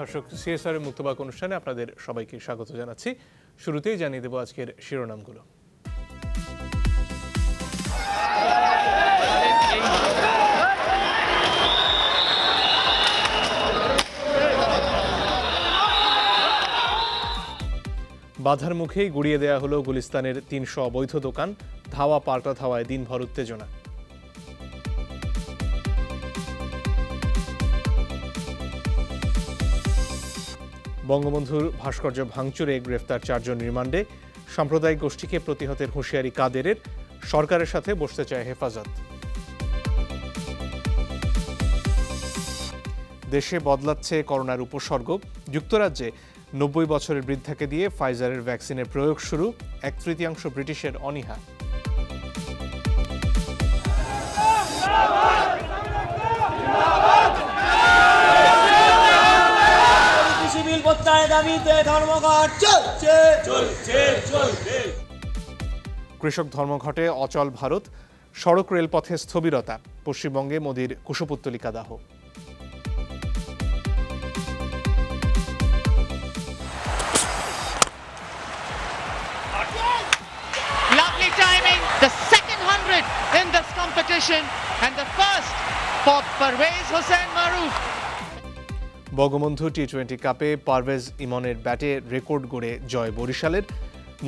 দর্শক, সিএসআর এর মুক্তবাক অনুষ্ঠানে আপনাদের সবাইকে স্বাগত জানাচ্ছি। শুরুতেই জানিয়ে দেব আজকের শিরোনামগুলো। বাধার মুখেই গুড়িয়ে দেয়া হলো গুলিস্তানের ৩০০ অবৈধ দোকান। ধাওয়া পাল্টা ধাওয়ায় দিনভর উত্তেজনা। বঙ্গবন্ধুর ভাস্কর্য ভাঙচুরে গ্রেফতার ৪ জন রিমান্ডে। সাম্প্রদায়িক গোষ্ঠীকে প্রতিহতের হুঁশিয়ারি কাদেরের। সরকারের সাথে বসতে চায় হেফাজত। দেশে বদলাচ্ছে করোনার উপসর্গ। যুক্তরাজ্যে ৯০ বছরের বৃদ্ধাকে দিয়ে ফাইজারের ভ্যাকসিনের প্রয়োগ শুরু। ১/৩ ব্রিটিশের অনীহা। কৃষক ধর্মঘটে অচল ভারত। সড়ক রেলপথে স্থবিরতা। পশ্চিমবঙ্গে মোদির কুশপুত্তলিকা দাহ। Lovely timing, the second 100 in this competition and the first for Parvez Hossain Maroof. Bangabandhu টি-20 কাপে পারভেজ ইমনের ব্যাটে রেকর্ড গড়ে জয় বরিশালের।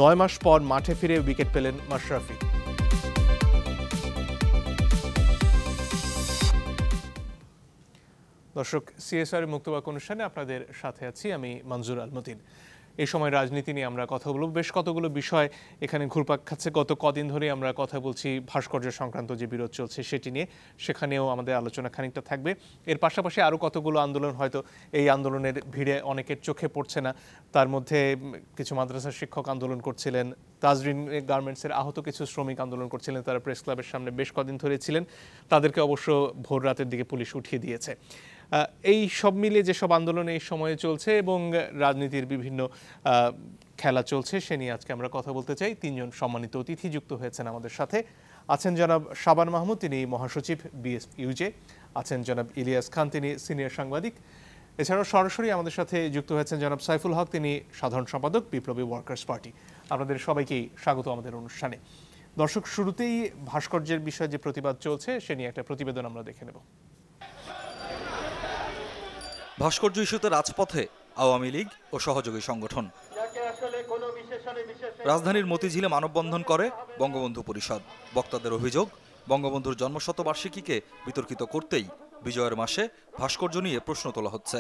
৯ মাস পর মাঠে ফিরে উইকেট পেলেন মাশরাফি। দর্শক, সিএসআর মুক্তবাক অনুষ্ঠানে আপনাদের সাথে আছি আমি মনজুর আল মতিন। এই সময় রাজনীতি নিয়ে আমরা কথা বলব। বেশ কতগুলো বিষয় এখানে ঘুরপাক খাচ্ছে। গত কদিন ধরে আমরা কথা বলছি ভাস্কর্য সংক্রান্ত যে বিরোধ চলছে সেটি নিয়ে, সেখানেও আমাদের আলোচনা খানিকটা থাকবে। এর পাশাপাশি আরও কতগুলো আন্দোলন হয়তো এই আন্দোলনের ভিড়ে অনেকের চোখে পড়ছে না। তার মধ্যে কিছু মাদ্রাসার শিক্ষক আন্দোলন করছিলেন, তাজরিন গার্মেন্টসের আহত কিছু শ্রমিক আন্দোলন করছিলেন, তারা প্রেস ক্লাবের সামনে বেশ কদিন ধরে ছিলেন। তাদেরকে অবশ্য ভোর রাতের দিকে পুলিশ উঠিয়ে দিয়েছে। এই সব মিলে যেসব আন্দোলন এই সময়ে চলছে এবং রাজনীতির বিভিন্ন খেলা চলছে সে নিয়ে আজকে আমরা কথা বলতে চাই। ৩ জন সম্মানিত অতিথি যুক্ত হয়েছেন আমাদের সাথে। আছেন জনাব শাবান মাহমুদ, তিনি মহাসচিব বিএসইউজে। আছেন জনাব ইলিয়াস খান, তিনি সিনিয়র সাংবাদিক। এছাড়াও সরাসরি আমাদের সাথে যুক্ত হয়েছেন জনাব সাইফুল হক, তিনি সাধারণ সম্পাদক বিপ্লবী ওয়ার্কার্স পার্টি। আপনাদের সবাইকেই স্বাগত আমাদের অনুষ্ঠানে। দর্শক, শুরুতেই ভাস্কর্যের বিষয়ে যে প্রতিবাদ চলছে সে নিয়ে একটা প্রতিবেদন আমরা দেখে নেব। ভাস্কর্য ইস্যুতে রাজপথে আওয়ামী লীগ ও সহযোগী সংগঠন। রাজধানীর মতিঝিলে মানববন্ধন করে বঙ্গবন্ধু পরিষদ। বক্তাদের অভিযোগ, বঙ্গবন্ধুর জন্মশতবার্ষিকীকে বিতর্কিত করতেই বিজয়ের মাসে ভাস্কর্য নিয়ে প্রশ্ন তোলা হচ্ছে।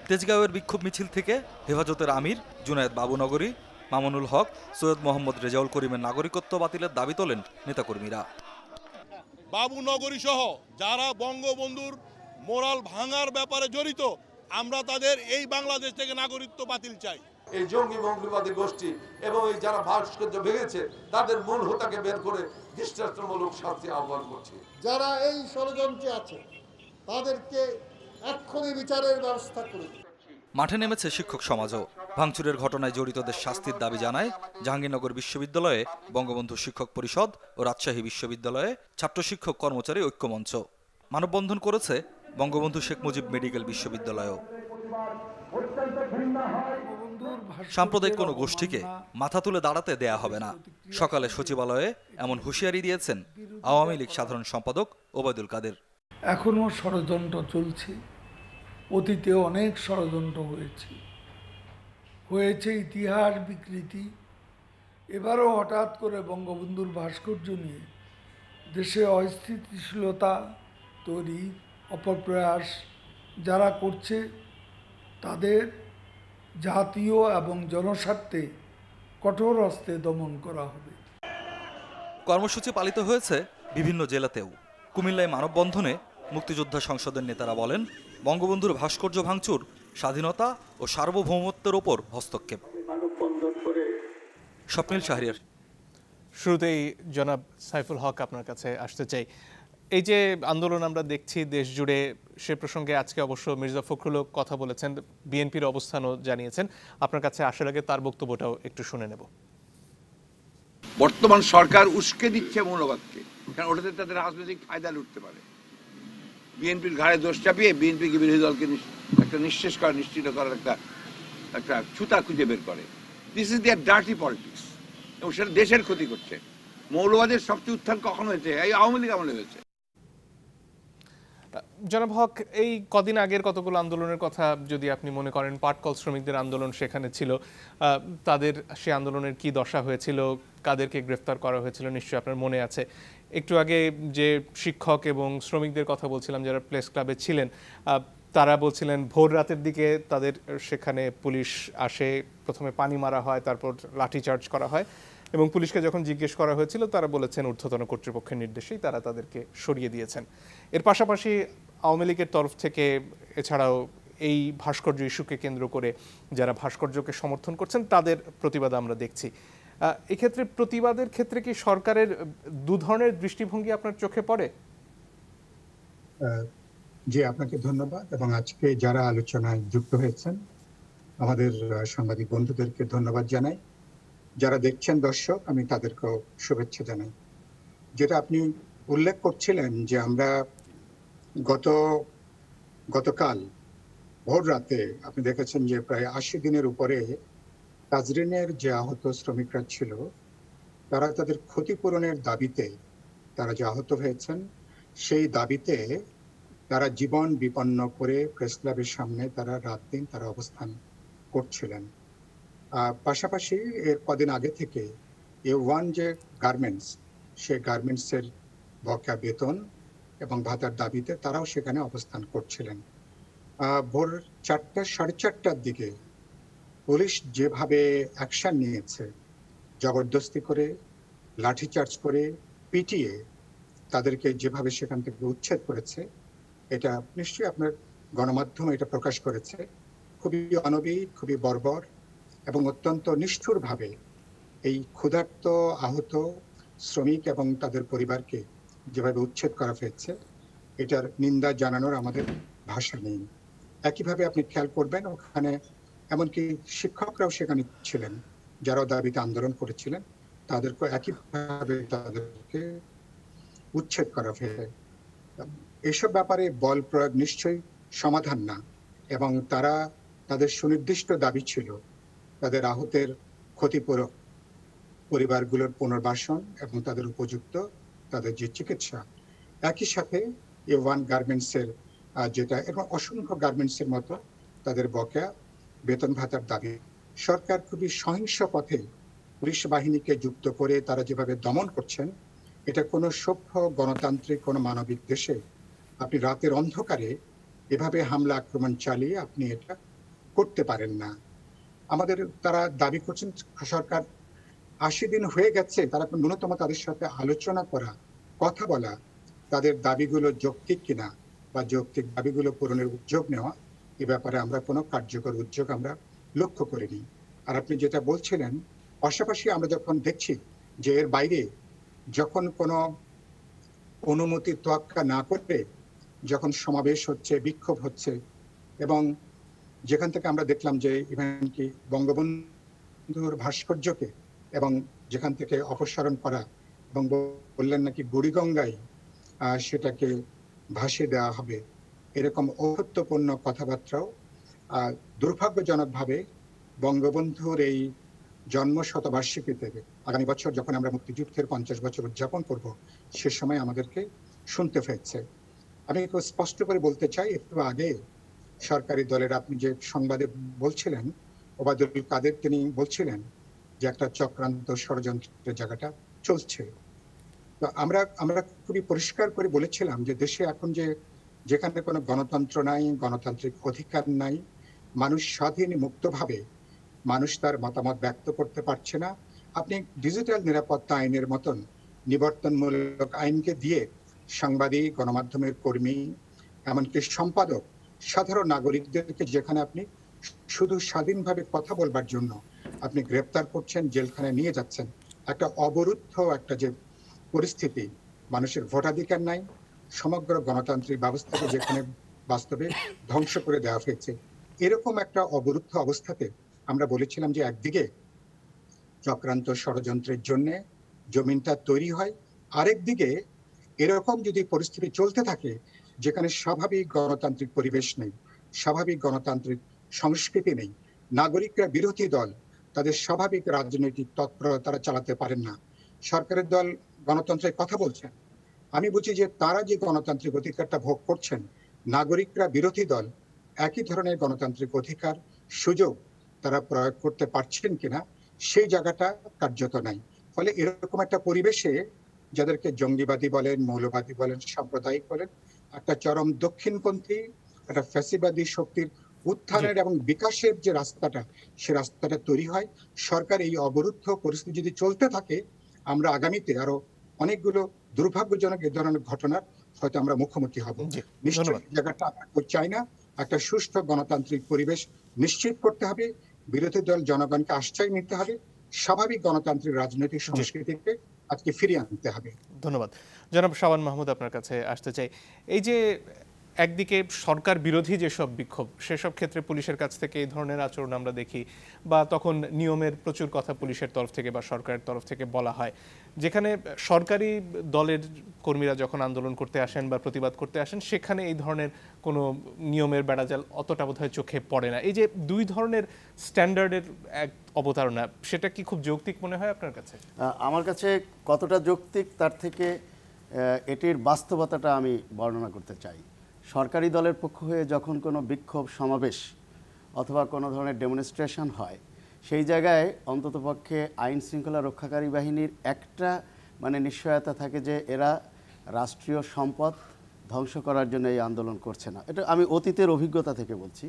তেজগাঁওয়ের বিক্ষোভ মিছিল থেকে হেফাজতের আমির জুনায়েদ বাবুনগরী, মামুনুল হক, সৈয়দ মোহাম্মদ রেজাউল করিমের নাগরিকত্ব বাতিলের দাবি তোলেন নেতাকর্মীরা। বাবুনগরী সহ যারা বঙ্গবন্ধুর মোরাল ভাঙার ব্যাপারে জড়িত, আমরা তাদের এই বাংলাদেশ থেকে নাগরিকত্ব বাতিল চাই। এই জঙ্গি মৌলবাদী গোষ্ঠী এবং এই যারা ভাস্কর্য ভেঙেছে তাদের মূল হোতাকে বের করে দৃষ্টান্তমূলক শাস্তি আহ্বান করছি। যারা এই ষড়যন্ত্রে আছে তাদেরকে এক্ষুনি বিচারের ব্যবস্থা করে। মাঠে নেমেছে শিক্ষক সমাজও। ভাঙচুরের ঘটনায় জড়িতদের শাস্তির দাবি জানায় জাহাঙ্গীরনগর বিশ্ববিদ্যালয়ে বঙ্গবন্ধু শিক্ষক পরিষদ ও রাজশাহী বিশ্ববিদ্যালয়ে ছাত্র শিক্ষক কর্মচারী ঐক্যমঞ্চ। মানববন্ধন করেছে বঙ্গবন্ধু শেখ মুজিব মেডিকেল বিশ্ববিদ্যালয়ও। সাম্প্রদায়িক কোনো গোষ্ঠীকে মাথা তুলে দাঁড়াতে দেয়া হবে না। সকালে সচিবালয়ে এমন হুঁশিয়ারি দিয়েছেন আওয়ামী লীগ সাধারণ সম্পাদক ওবায়দুল কাদের। এখনো ষড়যন্ত্র চলছে, অতীতে অনেক ষড়যন্ত্র হয়েছে ইতিহাস বিকৃতি। এবারও হঠাৎ করে বঙ্গবন্ধুর ভাস্কর্য নিয়ে দেশে অস্থিতিশীলতা তৈরি অপপ্রয়াস যারা করছে তাদের জাতীয় এবং জনস্বার্থে কঠোর হস্তে দমন করা হবে। কর্মসূচি পালিত হয়েছে বিভিন্ন জেলাতেও। কুমিল্লায় মানববন্ধনে মুক্তিযোদ্ধা সংসদের নেতারা বলেন, বঙ্গবন্ধুর ভাস্কর্য ভাঙচুর স্বাধীনতা ও সার্বভৌমত্বের ওপর হস্তক্ষেপ। স্বপ্নিল শাহরিয়ার। শুরুতেই জনাব সাইফুল হক, আপনার কাছে আসতে চাই। এই যে আন্দোলন আমরা দেখছি দেশ জুড়ে, সে প্রসঙ্গে আজকে অবশ্য মির্জা ফখরুলও কথা বলেছেন, বিএনপির অবস্থানও জানিয়েছেন। আপনার কাছে আসার আগে তার বক্তব্যটাও একটু শুনে নেব। বর্তমান সরকার উস্কে দিচ্ছে মৌলবাদকে, কারণ ওটাতে তাদের রাজনৈতিক ফায়দা লুটতে পারে। বিএনপির ঘাড়ে দোষ চাপিয়ে বিএনপিকে বিরোধী দলকে একটা নিঃশেষ করা, নিশ্চিত করার একটা ছুতা খুঁজে বের করে। This is their dirty politics, এবং সেটা দেশের ক্ষতি করছে। মৌলবাদের সবচেয়ে উত্থান কখন হয়েছে? এই আওয়ামী লীগ আমলে হয়েছে। জনাব হক, এই কদিন আগের কতগুলো আন্দোলনের কথা যদি আপনি মনে করেন, পাটকল শ্রমিকদের আন্দোলন সেখানে ছিল, তাদের সে আন্দোলনের কি দশা হয়েছিল, কাদেরকে গ্রেফতার করা হয়েছিল নিশ্চয়ই আপনার মনে আছে। একটু আগে যে শিক্ষক এবং শ্রমিকদের কথা বলছিলাম যারা প্রেস ক্লাবে ছিলেন, তারা বলছিলেন ভোর রাতের দিকে তাদের সেখানে পুলিশ আসে, প্রথমে পানি মারা হয়, তারপর লাঠিচার্জ করা হয়, এবং পুলিশকে যখন জিজ্ঞেস করা হয়েছিল তারা বলেছেন ঊর্ধ্বতন কর্তৃপক্ষের নির্দেশেই তারা তাদেরকে সরিয়ে দিয়েছেন। এর পাশাপাশি আওয়ামী লীগের তরফ থেকে এছাড়াও এই ভাস্কর্য ইস্যুকে কেন্দ্র করে যারা ভাস্কর্যকে সমর্থন করছেন তাদের প্রতিবাদ আমরা দেখছি। এক্ষেত্রে প্রতিবাদের ক্ষেত্রে কি সরকারের দু ধরনের দৃষ্টিভঙ্গি আপনার চোখে পড়ে? জি, আপনাকে ধন্যবাদ, এবং আজকে যারা আলোচনায় যুক্ত হয়েছেন আমাদের সাংবাদিক বন্ধুদেরকে ধন্যবাদ জানাই। যারা দেখছেন দর্শক, আমি তাদেরকেও শুভেচ্ছা জানাই। যেটা আপনি উল্লেখ করছিলেন যে আমরা গতকাল ভোর রাতে আপনি দেখেছেন যে প্রায় 80 দিনের উপরে তাজরিনের যে আহত শ্রমিকরা ছিল, তারা তাদের ক্ষতিপূরণের দাবিতে তারা যে আহত হয়েছেন সেই দাবিতে তারা জীবন বিপন্ন করে প্রেস ক্লাবের সামনে তারা রাত দিন তারা অবস্থান করছিলেন। পাশাপাশি এর কদিন আগে থেকে A1 যে গার্মেন্টস, সে গার্মেন্টসের বকেয়া বেতন এবং ভাতার দাবিতে তারাও সেখানে অবস্থান করছিলেন। ভোর 4টা, 4:30টার দিকে পুলিশ যেভাবে অ্যাকশন নিয়েছে, জবরদস্তি করে, লাঠিচার্জ করে, পিটিয়ে তাদেরকে যেভাবে সেখান থেকে উচ্ছেদ করেছে, এটা নিশ্চয়ই আপনার গণমাধ্যম এটা প্রকাশ করেছে। খুবই অনবিক, খুবই বর্বর এবং অত্যন্ত নিষ্ঠুরভাবে এই ক্ষুধার্ত আহত শ্রমিক এবং তাদের পরিবারকে যেভাবে উচ্ছেদ করা হয়েছে, এটার নিন্দা জানানোর আমাদের ভাষা নেই। একইভাবে আপনি খেয়াল করবেন, ওখানে এমনকি শিক্ষকরাও সেখানে ছিলেন যারাও দাবিতে আন্দোলন করেছিলেন, তাদেরকে একইভাবে তাদেরকে উচ্ছেদ করা হয়েছে। এসব ব্যাপারে বল প্রয়োগ নিশ্চয়ই সমাধান না, এবং তারা তাদের সুনির্দিষ্ট দাবি ছিল তাদের আহতের ক্ষতিপূরক, পরিবারগুলোর পুনর্বাসন এবং তাদের উপযুক্ত তাদের যে চিকিৎসা। একই সাথে A1 গার্মেন্টসের যেটা এবং অসংখ্য গার্মেন্টসের মতো তাদের বকেয়া বেতন ভাতার দাবি। সরকার খুবই সহিংস পথে পুলিশ বাহিনীকে যুক্ত করে তারা যেভাবে দমন করছেন, এটা কোনো সভ্য গণতান্ত্রিক কোনো মানবিক দেশে আপনি রাতের অন্ধকারে এভাবে হামলা আক্রমণ চালিয়ে আপনি এটা করতে পারেন না। আমাদের তারা দাবি করছেন সরকার 80 দিন হয়ে গেছে, তারা ন্যূনতম তাদের সাথে আলোচনা করা, কথা বলা, তাদের দাবিগুলো যৌক্তিক কিনা বা যৌক্তিক দাবিগুলো পূরণের উদ্যোগ নেওয়া, এ ব্যাপারে আমরা কোনো কার্যকর উদ্যোগ আমরা লক্ষ্য করিনি। আর আপনি যেটা বলছিলেন, পাশাপাশি আমরা যখন দেখছি যে এর বাইরে যখন কোনো অনুমতি তোয়াক্কা না করে যখন সমাবেশ হচ্ছে, বিক্ষোভ হচ্ছে, এবং যেখান থেকে আমরা দেখলাম যে ইভেন কি বঙ্গবন্ধুর ভাস্কর্যকে এবং যেখান থেকে অপসারণ করা এবং বললেন নাকি বুড়িগঙ্গায় সেটাকে ভাসিয়ে দেওয়া হবে, এরকম ঔদ্ধত্যপূর্ণ কথাবার্তাও দুর্ভাগ্যজনকভাবে বঙ্গবন্ধুর এই জন্ম শতবার্ষিকীতে আগামী বছর যখন আমরা মুক্তিযুদ্ধের 50 বছর উদযাপন করব, সে সময় আমাদেরকে শুনতে হয়েছে। আমি একটু স্পষ্ট করে বলতে চাই, একটু আগে সরকারি দলের আপনি যে সংবাদে বলছিলেন, ওবায়দুল কাদের তিনি বলছিলেন যে একটা চক্রান্ত ষড়যন্ত্রের জায়গাটা চলছে। তো আমরা খুবই পরিষ্কার করে বলেছিলাম যে দেশে এখন যেখানে কোনো গণতন্ত্র নাই, গণতান্ত্রিক অধিকার নাই, মানুষ স্বাধীন মুক্তভাবে মানুষ তার মতামত ব্যক্ত করতে পারছে না। আপনি ডিজিটাল নিরাপত্তা আইনের মতন নিবর্তনমূলক আইনকে দিয়ে সাংবাদিক, গণমাধ্যমের কর্মী, এমনকি সম্পাদক, সাধারণ নাগরিকদেরকে যেখানে আপনি শুধু স্বাধীনভাবে কথা বলবার জন্য আপনি গ্রেপ্তার করছেন, জেলখানায় নিয়ে যাচ্ছেন, একটা অবরুদ্ধ একটা যে পরিস্থিতি, মানুষের ভোটাধিকার নাই, সমগ্র গণতান্ত্রিক ব্যবস্থাকে যেখানে বাস্তবে ধ্বংস করে দেওয়া হয়েছে, এরকম একটা অবরুদ্ধ অবস্থাতে আমরা বলেছিলাম যে একদিকে চক্রান্ত ষড়যন্ত্রের জন্য জমিনটা তৈরি হয়, আরেক দিকে এরকম যদি পরিস্থিতি চলতে থাকে যেখানে স্বাভাবিক গণতান্ত্রিক পরিবেশ নেই, স্বাভাবিক গণতান্ত্রিক সংস্কৃতি নেই, নাগরিকরা বিরোধী দল তাদের স্বাভাবিক রাজনৈতিক তৎপরতা তারা চালাতে পারেন না। সরকারের দল গণতন্ত্রের কথা বলছেন, আমি বুঝি যে তারা যে গণতান্ত্রিক অধিকারটা ভোগ করছেন, নাগরিকরা বিরোধী দল একই ধরনের গণতান্ত্রিক অধিকার সুযোগ তারা প্রয়োগ করতে পারছেন কিনা সেই জায়গাটা কার্যত নাই। ফলে এরকম একটা পরিবেশে যাদেরকে জঙ্গিবাদী বলেন, মৌলবাদী বলেন, সাম্প্রদায়িক বলেন, একটা চরম দক্ষিণপন্থী একটা ফ্যাসিবাদী শক্তির উত্থানের এবং বিকাশের যে রাস্তাটা, সে রাস্তাটা তৈরি হয়। সরকার এই অবরুদ্ধ পরিস্থিতি যদি চলতে থাকে, আমরা আগামীতে আরো অনেকগুলো দুর্ভাগ্যজনক এ ধরনের ঘটনার হয়তো আমরা মুখোমুখি হব। নিশ্চয়ই জায়গাটা আমরা চাই না। একটা সুষ্ঠু গণতান্ত্রিক পরিবেশ নিশ্চিত করতে হবে, বিরোধী দল জনগণকে আশ্রয় নিতে হবে, স্বাভাবিক গণতান্ত্রিক রাজনৈতিক সংস্কৃতিকে আজকে ফিরিয়ে আনতে হবে। ধন্যবাদ। জনাব শাবান মাহমুদ, আপনার কাছে আসতে চাই। এই যে একদিকে সরকার বিরোধী যেসব বিক্ষোভ, সেসব ক্ষেত্রে পুলিশের কাছ থেকে এই ধরনের আচরণ আমরা দেখি, বা তখন নিয়মের প্রচুর কথা পুলিশের তরফ থেকে বা সরকারের তরফ থেকে বলা হয়। যেখানে সরকারি দলের কর্মীরা যখন আন্দোলন করতে আসেন বা প্রতিবাদ করতে আসেন, সেখানে এই ধরনের কোনো নিয়মের বেড়াজাল অতটা বোধহয় চোখে পড়ে না। এই যে দুই ধরনের স্ট্যান্ডার্ডের এক অবতারণা, সেটা কি খুব যৌক্তিক মনে হয় আপনার কাছে? আমার কাছে কতটা যৌক্তিক তার থেকে এটির বাস্তবতাটা আমি বর্ণনা করতে চাই। সরকারি দলের পক্ষ হয়ে যখন কোনো বিক্ষোভ সমাবেশ অথবা কোনো ধরনের ডেমনস্ট্রেশন হয়, সেই জায়গায় অন্ততপক্ষে আইন শৃঙ্খলা রক্ষাকারী বাহিনীর একটা নিশ্চয়তা থাকে যে এরা রাষ্ট্রীয় সম্পদ ধ্বংস করার জন্য এই আন্দোলন করছে না। এটা আমি অতীতের অভিজ্ঞতা থেকে বলছি।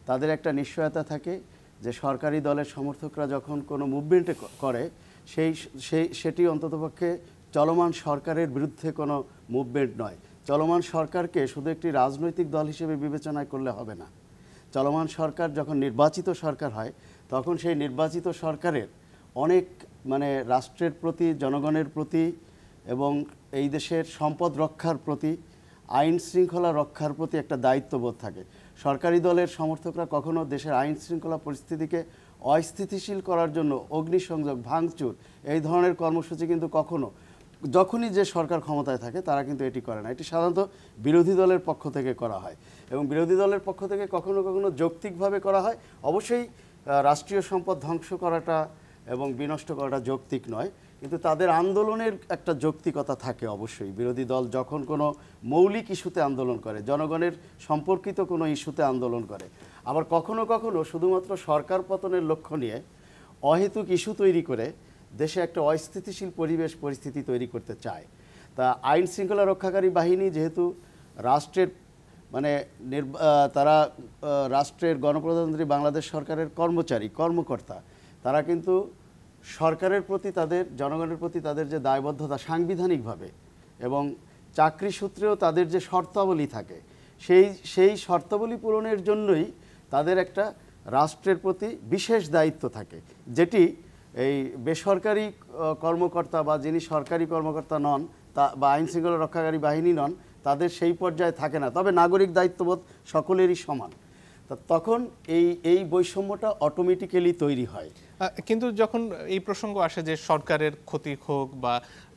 তাদের একটা নিশ্চয়তা থাকে যে সরকারি দলের সমর্থকরা যখন কোনো মুভমেন্টে করে, সেটি অন্ততপক্ষে চলমান সরকারের বিরুদ্ধে কোনো মুভমেন্ট নয়। চলমান সরকারকে শুধু একটি রাজনৈতিক দল হিসেবে বিবেচনা করলে হবে না। চলমান সরকার যখন নির্বাচিত সরকার হয়, তখন সেই নির্বাচিত সরকারের অনেক রাষ্ট্রের প্রতি, জনগণের প্রতি এবং এই দেশের সম্পদ রক্ষার প্রতি, আইন শৃঙ্খলা রক্ষার প্রতি একটা দায়িত্ববোধ থাকে। সরকারি দলের সমর্থকরা কখনো দেশের আইন শৃঙ্খলা পরিস্থিতিকে অস্থিতিশীল করার জন্য অগ্নিসংযোগ, ভাঙচুর এই ধরনের কর্মসূচি কিন্তু কখনো, যখনই যে সরকার ক্ষমতায় থাকে তারা কিন্তু এটি করে না। এটি সাধারণত বিরোধী দলের পক্ষ থেকে করা হয় এবং বিরোধী দলের পক্ষ থেকে কখনো কখনো যৌক্তিকভাবে করা হয়। অবশ্যই রাষ্ট্রীয় সম্পদ ধ্বংস করাটা এবং বিনষ্ট করাটা যৌক্তিক নয়, কিন্তু তাদের আন্দোলনের একটা যৌক্তিকতা থাকে অবশ্যই। বিরোধী দল যখন কোনো মৌলিক ইস্যুতে আন্দোলন করে, জনগণের সম্পর্কিত কোনো ইস্যুতে আন্দোলন করে, আবার কখনো কখনো শুধুমাত্র সরকার পতনের লক্ষ্য নিয়ে অহেতুক ইস্যু তৈরি করে দেশে একটা অস্থিতিশীল পরিস্থিতি তৈরি করতে চায়। তা আইন শৃঙ্খলা রক্ষাকারী বাহিনী যেহেতু রাষ্ট্রের তারা রাষ্ট্রের গণপ্রজাতন্ত্রী বাংলাদেশ সরকারের কর্মকর্তা, তারা কিন্তু সরকারের প্রতি, তাদের জনগণের প্রতি তাদের যে দায়বদ্ধতা সাংবিধানিকভাবে এবং চাকরি সূত্রেও তাদের যে শর্তাবলী থাকে, সেই শর্তাবলী পূরণের জন্যই তাদের একটা রাষ্ট্রের প্রতি বিশেষ দায়িত্ব থাকে, যেটি এই বেসরকারি কর্মকর্তা বা যিনি সরকারি কর্মকর্তা নন বা আইন শৃঙ্খলা রক্ষাকারী বাহিনী নন, তাদের সেই পর্যায়ে থাকে না। তবে নাগরিক দায়িত্ববোধ সকলেরই সমান। তখন এই বৈষম্যটা অটোমেটিক্যালি তৈরি হয়। কিন্তু যখন এই প্রসঙ্গ আসে যে সরকারের ক্ষতি হোক বা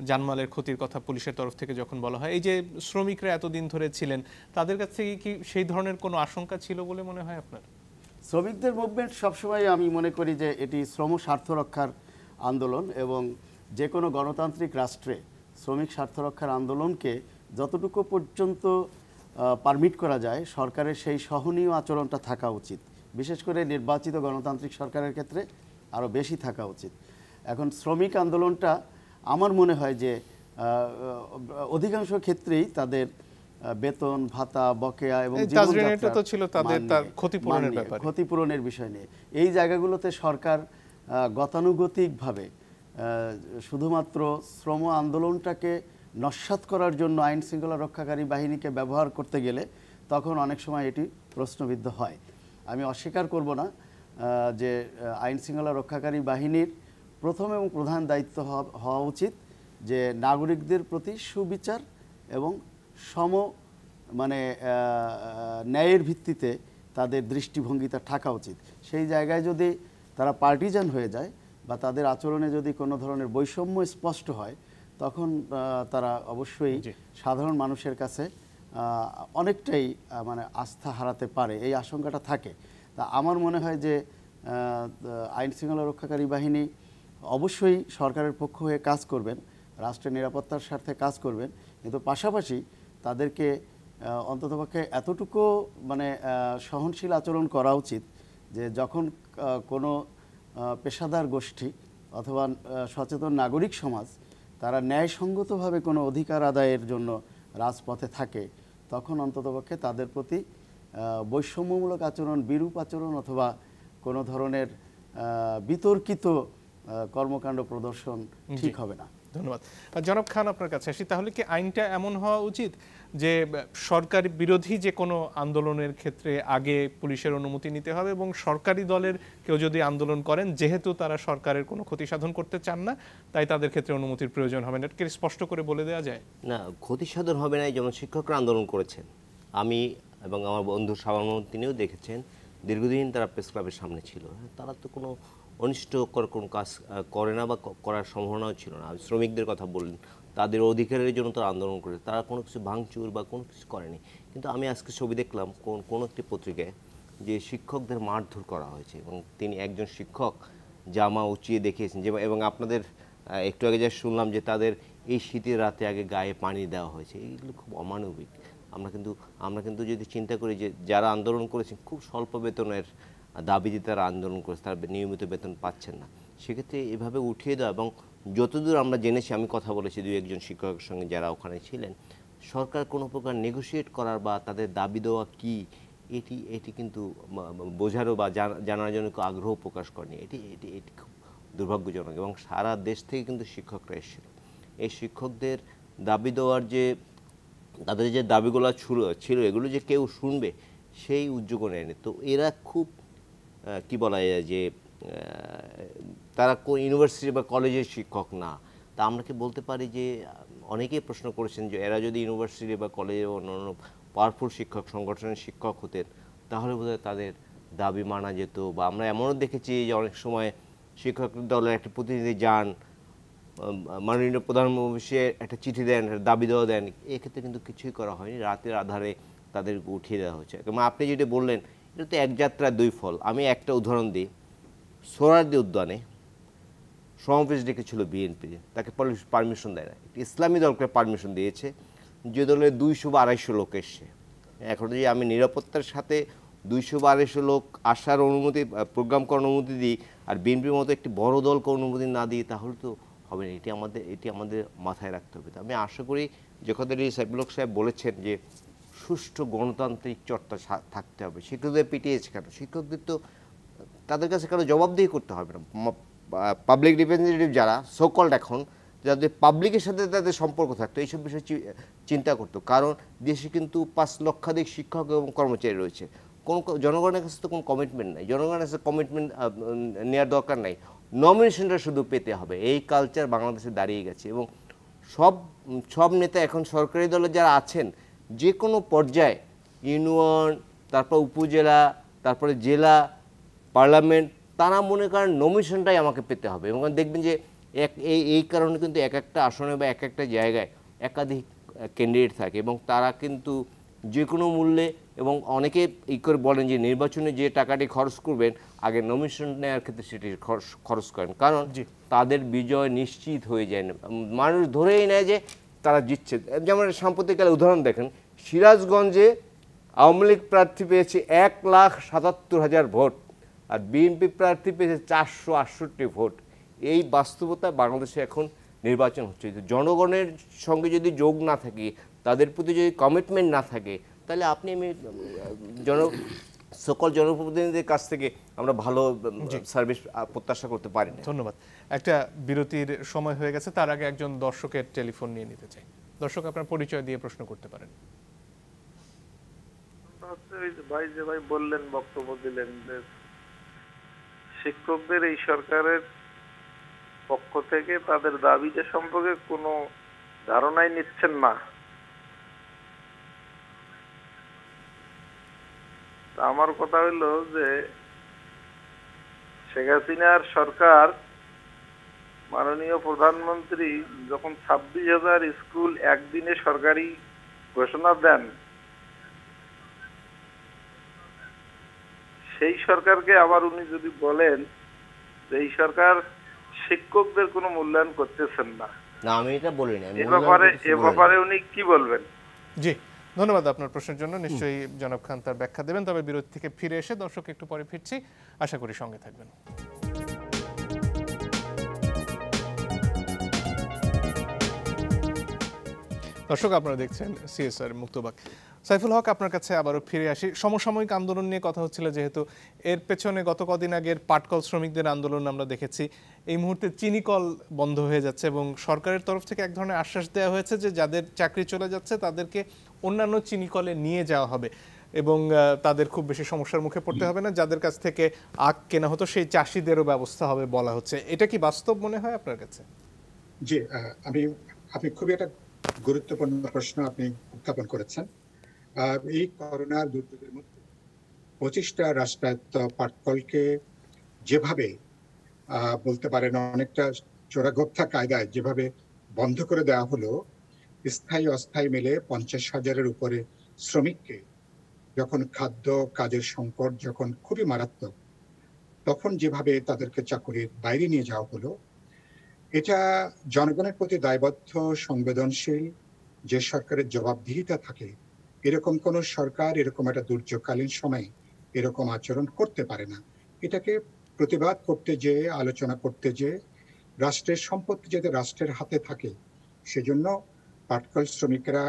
জানমালের ক্ষতির কথা পুলিশের তরফ থেকে যখন বলা হয়, এই যে শ্রমিকরা এতদিন ধরে ছিলেন, তাদের কাছ থেকে কি সেই ধরনের কোনো আশঙ্কা ছিল বলে মনে হয় আপনার? শ্রমিকদের মুভমেন্ট সবসময় আমি মনে করি যে এটি শ্রম স্বার্থ রক্ষার আন্দোলন এবং যে কোনো গণতান্ত্রিক রাষ্ট্রে শ্রমিক স্বার্থ রক্ষার আন্দোলনকে যতটুকু পর্যন্ত পারমিট করা যায়, সরকারের সেই সহনীয় আচরণটা থাকা উচিত। বিশেষ করে নির্বাচিত গণতান্ত্রিক সরকারের ক্ষেত্রে আরও বেশি থাকা উচিত। এখন শ্রমিক আন্দোলনটা আমার মনে হয় যে অধিকাংশ ক্ষেত্রেই তাদের বেতন ভাতা, বকেয়া এবং ক্ষতিপূরণের বিষয় নিয়ে এই জায়গাগুলোতে সরকার গতানুগতিকভাবে শুধুমাত্র শ্রম আন্দোলনটাকে নস্যাৎ করার জন্য আইন শৃঙ্খলা রক্ষাকারী বাহিনীকে ব্যবহার করতে গেলে তখন অনেক সময় এটি প্রশ্নবিদ্ধ হয়। আমি অস্বীকার করব না যে আইন শৃঙ্খলা রক্ষাকারী বাহিনীর প্রথম এবং প্রধান দায়িত্ব হওয়া উচিত যে নাগরিকদের প্রতি সুবিচার এবং ন্যায়ের ভিত্তিতে তাদের দৃষ্টিভঙ্গিটা থাকা উচিত। সেই জায়গায় যদি তারা পার্টিজান হয়ে যায় বা তাদের আচরণে যদি কোনো ধরনের বৈষম্য স্পষ্ট হয়, তখন তারা অবশ্যই সাধারণ মানুষের কাছে অনেকটাই মানে আস্থা হারাতে পারে, এই আশঙ্কাটা থাকে। তা আমার মনে হয় যে আইন শৃঙ্খলা রক্ষাকারী বাহিনী অবশ্যই সরকারের পক্ষ হয়ে কাজ করবেন, রাষ্ট্রের নিরাপত্তার স্বার্থে কাজ করবেন, কিন্তু পাশাপাশি তাদেরকে অন্ততপক্ষে এতটুকু মানে সহনশীল আচরণ করা উচিত যে যখন কোনো পেশাদার গোষ্ঠী অথবা সচেতন নাগরিক সমাজ তারা ন্যায়সঙ্গতভাবে কোনো অধিকার আদায়ের জন্য রাজপথে থাকে, তখন অন্ততপক্ষে তাদের প্রতি বৈষম্যমূলক আচরণ, বিরূপ আচরণ অথবা কোনো ধরনের বিতর্কিত কর্মকাণ্ড প্রদর্শন ঠিক হবে না। ধন্যবাদ। জনাব খান, আপনার কাছে আসি। তাহলে কি আইনটা এমন হওয়া উচিত যে সরকার বিরোধী যে কোনো আন্দোলনের ক্ষেত্রে আগে পুলিশের অনুমতি নিতে হবে, এবং সরকারি দলের কেউ যদি আন্দোলন করেন, যেহেতু তারা সরকারের কোনো ক্ষতি সাধন করতে চান না, তাই তাদের ক্ষেত্রে অনুমতির প্রয়োজন হবে না? এটা কি স্পষ্ট করে বলে দেওয়া যায়? না, ক্ষতি সাধন হবে না। যেমন শিক্ষকরা আন্দোলন করেছেন, আমি এবং আমার বন্ধু শাবানুর তিনিও দেখেছেন, দীর্ঘদিন তারা প্রেস ক্লাবের সামনে ছিল। তারা তো কোনো অনিষ্টকর কোনো কাজ করে না বা করার সম্ভাবনাও ছিল না। শ্রমিকদের কথা বললেন, তাদের অধিকারের জন্য তারা আন্দোলন করে, তারা কোনো কিছু ভাঙচুর বা কোনো কিছু করেনি। কিন্তু আমি আজকে ছবি দেখলাম কোনো একটি পত্রিকায় যে শিক্ষকদের মারধর করা হয়েছে, এবং তিনি একজন শিক্ষক জামা উঁচিয়ে দেখিয়েছেন যে, এবং আপনাদের একটু আগে যা শুনলাম যে তাদের এই শীতের রাতে আগে গায়ে পানি দেওয়া হয়েছে। এইগুলো খুব অমানবিক। আমরা কিন্তু যদি চিন্তা করি যে যারা আন্দোলন করেছেন খুব স্বল্প বেতনের দাবিতে তারা আন্দোলন করেছে, তারা নিয়মিত বেতন পাচ্ছেন না, সেক্ষেত্রে এভাবে উঠিয়ে দেওয়া। এবং যতদূর আমরা জেনেছি, আমি কথা বলেছি দুই একজন শিক্ষকের সঙ্গে যারা ওখানে ছিলেন, সরকার কোনো প্রকার নেগোশিয়েট করার বা তাদের দাবি দেওয়া কী এটি কিন্তু বোঝারও বা জানার জন্য আগ্রহ প্রকাশ করেনি। এটি খুব দুর্ভাগ্যজনক। এবং সারা দেশ থেকে কিন্তু শিক্ষকরা এসেছিল। এই শিক্ষকদের দাবি দেওয়ার যে তাদের যে দাবিগুলো ছিল এগুলো যে কেউ শুনবে সেই উদ্যোগ নেয়নি। তো এরা খুব কি বলা যায় যে তারা কোন ইউনিভার্সিটি বা কলেজের শিক্ষক না। তা আমরা কি বলতে পারি যে অনেকেই প্রশ্ন করেছেন যে এরা যদি ইউনিভার্সিটি বা কলেজে অন্যান্য পাওয়ারফুল শিক্ষক সংগঠনের শিক্ষক হতেন, তাহলে বোধহয় তাদের দাবি মানা যেত। বা আমরা এমনও দেখেছি যে অনেক সময় শিক্ষক দলের একটা প্রতিনিধি যান, মাননীয় প্রধানমন্ত্রী একটা চিঠি দেন, দাবি দেওয়া দেন, এক্ষেত্রে কিন্তু কিছুই করা হয়নি। রাতের আধারে তাদেরকে উঠিয়ে দেওয়া হয়েছে। এবং আপনি যেটা বললেন, এটা তো এক যাত্রায় দুই ফল। আমি একটা উদাহরণ দিই। সোহরাওয়ার্দী উদ্যানে সমাবেশ ডেকেছিল বিএনপি, তাকে পারমিশন দেয় না। ইসলামী দলকে পারমিশন দিয়েছে, যে দলের 200 বা 250 লোক এসছে। এখন যদি আমি নিরাপত্তার সাথে 200 বা 250 লোক আসার অনুমতি, প্রোগ্রাম করার অনুমতি দিই, আর বিএনপির মতো একটি বড় দলকে অনুমতি না দিই, তাহলে তো হবে না। এটি আমাদের মাথায় রাখতে হবে। আমি আশা করি যে কথাটি সাইফুল হক সাহেব বলেছেন যে সুষ্ঠু গণতান্ত্রিক চর্চা থাকতে হবে। শিক্ষকদের পিটিয়েছে কেন? শিক্ষকদের তো তাদের কাছে কেন জবাবদিহি করতে হবে না? পাবলিক রিপ্রেজেন্টেটিভ যারা সোকল্ড, এখন যাদের পাবলিকের সাথে তাদের সম্পর্ক থাকতো, এইসব বিষয়ে চিন্তা করতো। কারণ দেশে কিন্তু 5 লক্ষাধিক শিক্ষক এবং কর্মচারী রয়েছে। কোনো জনগণের কাছে তো কোনো কমিটমেন্ট নাই, জনগণের কাছে কমিটমেন্ট নেওয়ার দরকার নাই, নমিনেশনটা শুধু পেতে হবে। এই কালচার বাংলাদেশে দাঁড়িয়ে গেছে। এবং সব নেতা এখন সরকারি দলের যারা আছেন, যে কোনো পর্যায়ে, ইউনিয়ন, তারপর উপজেলা, তারপরে জেলা, পার্লামেন্ট, তারা মনে করেন নমিনেশনটাই আমাকে পেতে হবে। এবং দেখবেন যে এই কারণে কিন্তু এক একটা আসনে বা এক একটা জায়গায় একাধিক ক্যান্ডিডেট থাকে, এবং তারা কিন্তু যে কোনো মূল্যে, এবং অনেকে করে বলেন যে নির্বাচনে যে টাকাটি খরচ করবেন, আগে নমিনেশন নেওয়ার ক্ষেত্রে সেটি খরচ করেন, কারণ তাদের বিজয় নিশ্চিত হয়ে যায় না। মানুষ ধরেই নেয় যে তারা জিতছে। যেমন সাম্প্রতিককালে উদাহরণ দেখেন, সিরাজগঞ্জে আওয়ামী লীগ প্রার্থী পেয়েছে 1,77,000 ভোট, আর বিএনপি প্রার্থী পেয়েছে 468 ভোট। এই বাস্তবতা বাংলাদেশে এখন নির্বাচন হচ্ছে। জনগণের সঙ্গে যদি যোগ না থাকে, তাদের প্রতি যদি কমিটমেন্ট না থাকে, তাহলে আপনি সকল জনপ্রতিনিধিদের কাছ থেকে আমরা ভালো সার্ভিস প্রত্যাশা করতে পারি না। ধন্যবাদ। একটা বিরতির সময় হয়ে গেছে, তার আগে একজন দর্শকের টেলিফোন নিয়ে নিতে চাই। দর্শক, আপনার পরিচয় দিয়ে প্রশ্ন করতে পারেন। ভাই বললেন, বক্তব্য দিলেন যে শিক্ষকদের এই সরকারের পক্ষ থেকে তাদের দাবিটা সম্পর্কে কোনো ধারণাই নিচ্ছেন না। আমার কথা হইল যে শেখ হাসিনার সরকার, মাননীয় প্রধানমন্ত্রী যখন 26,000 স্কুল একদিনে সরকারি ঘোষণা দেন, সেই সরকারকে আবার উনি যদি বলেন যে এই সরকার শিক্ষকদের কোনো মূল্যায়ন করতেছেন না, না আমি এটা বলিনি, এ ব্যাপারে উনি কি বলবেন? জি, ধন্যবাদ আপনার প্রশ্নের জন্য। নিশ্চয়ই জনাব খান তার ব্যাখ্যা দেবেন। তবে বিরতি থেকে ফিরে এসে দর্শক একটু পরে ফিরছি, আশা করি সঙ্গে থাকবেন। দর্শক আপনারা দেখছেন সিএসআর মুক্তবাক। সাইফুল হক, আপনার কাছে আবারও ফিরে আসি। সমসাময়িক আন্দোলন নিয়ে কথা হচ্ছিল, যেহেতু এর পেছনে গত কদিন আগের পাটকল শ্রমিকদের আন্দোলন আমরা দেখেছি। এই মুহূর্তে চিনিকল বন্ধ হয়ে যাচ্ছে এবং সরকারের তরফ থেকে এক ধরনের আশ্বাস দেওয়া হয়েছে যে যাদের চাকরি চলে যাচ্ছে তাদেরকে অন্যান্য চিনিকলে নিয়ে যাওয়া হবে এবং তাদের খুব বেশি সমস্যার মুখে পড়তে হবে না। যাদের কাছ থেকে আখ কেনা হতো সেই চাষিদেরও ব্যবস্থা হবে বলা হচ্ছে। এটা কি বাস্তব মনে হয় আপনার কাছে? জি, আপনি খুবই একটা গুরুত্বপূর্ণ প্রশ্ন আপনি উত্থাপন করেছেন। এই করোনার দুর্যোগের মধ্যে 25টা রাষ্ট্রায়ত্ত পাটকলকে যেভাবে বলতে পারেন অনেকটা চোরাগোপ্তা কায়দায় যেভাবে বন্ধ করে দেওয়া হলো, স্থায়ী অস্থায়ী মিলে 50,000-এর উপরে শ্রমিককে যখন খাদ্য কাজের সংকট যখন খুবই মারাত্মক, তখন যেভাবে তাদেরকে চাকরির বাইরে নিয়ে যাওয়া হলো, এটা জনগণের প্রতি দায়বদ্ধ সংবেদনশীল যে সরকারের জবাবদিহিতা থাকে, এরকম কোন সরকার এরকম একটা দুর্যোগকালীন সময়ে এরকম আচরণ করতে পারে না। এটাকে প্রতিবাদ করতে যেয়ে, আলোচনা করতে যেয়ে রাষ্ট্রের সম্পত্তি যাতে রাষ্ট্রের হাতে থাকে, সেজন্য পাটকল শ্রমিকরা,